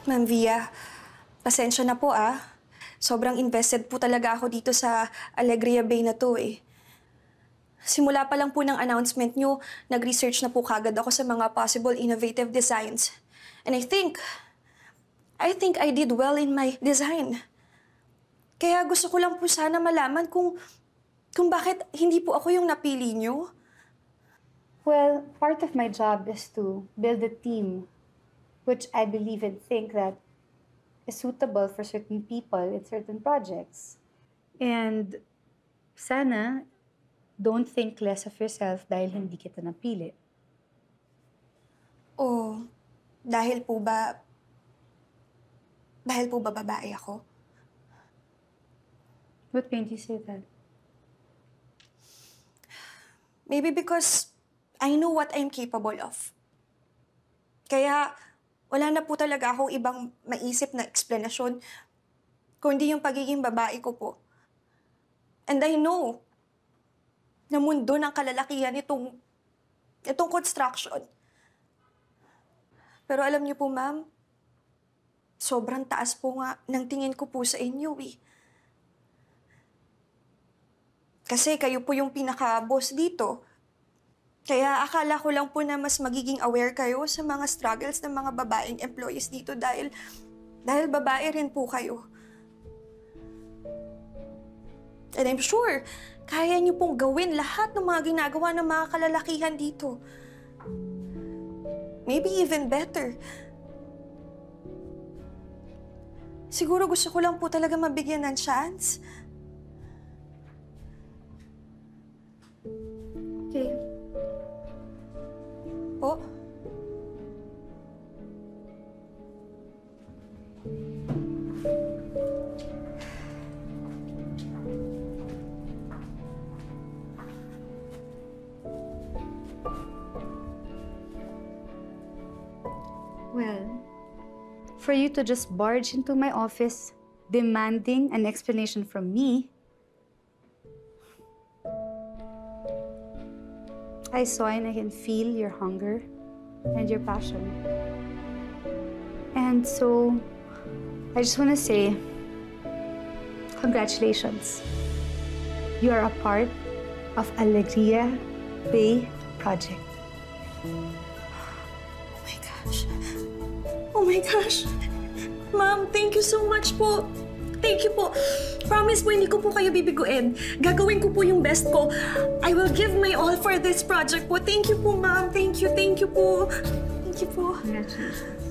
Ma'am Via, pasensya na po Sobrang invested po talaga ako dito sa Alegria Bay na to eh. Simula pa lang po ng announcement nyo, nag-research na po kagad ako sa mga possible innovative designs. And I think I did well in my design. Kaya gusto ko lang po sana malaman kung bakit hindi po ako yung napili nyo. Well, part of my job is to build a team, which I believe and think that is suitable for certain people in certain projects. And sana, don't think less of yourself dahil hindi kita napili. O dahil po ba babae ako? What made you say that? Maybe because I know what I'm capable of. Kaya wala na po talaga akong ibang maisip na eksplanasyon kundi yung pagiging babae ko po. And I know na mundo ng kalalakihan itong construction. Pero alam niyo po, ma'am, sobrang taas po nga ng tingin ko po sa inyo eh. Kasi kayo po yung pinaka-boss dito. Kaya akala ko lang po na mas magiging aware kayo sa mga struggles ng mga babaeng employees dito dahil babae rin po kayo. And I'm sure, kaya niyo pong gawin lahat ng mga ginagawa ng mga kalalakihan dito. Maybe even better. Siguro gusto ko lang po talaga mabigyan ng chance. Okay. Po? Well, for you to just barge into my office demanding an explanation from me, I saw and I can feel your hunger and your passion. And so, I just want to say, congratulations. You are a part of Alegria Bay Project. Oh my gosh! Ma'am, thank you so much po. Thank you po. Promise po, hindi ko po kayo bibiguin. Gagawin ko po yung best ko. I will give my all for this project po. Thank you po, ma'am. Thank you po. Thank you po. Congratulations.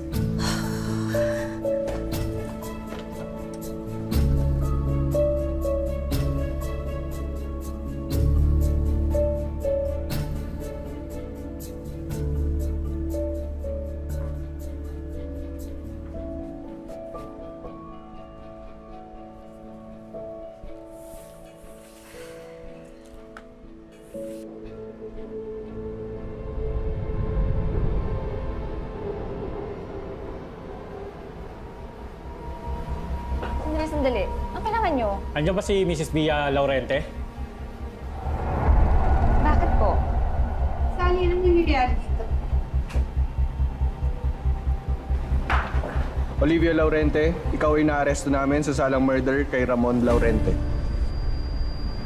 Sandali. Ang kailangan nyo? Andiyan ba si Mrs. Via Laurente? Bakit po? Sally, anong nangyayari dito? Olivia Laurente, ikaw ay naaresto namin sa salang murder kay Ramon Laurente.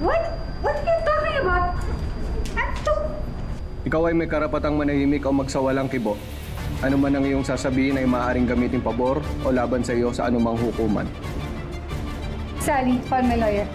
What? What are you talking about? Ikaw ay may karapatang manahimik o magsawalang kibo. Ano man ang iyong sasabihin ay maaaring gamitin pabor o laban sa iyo sa anumang hukuman. Sally, call my lawyer.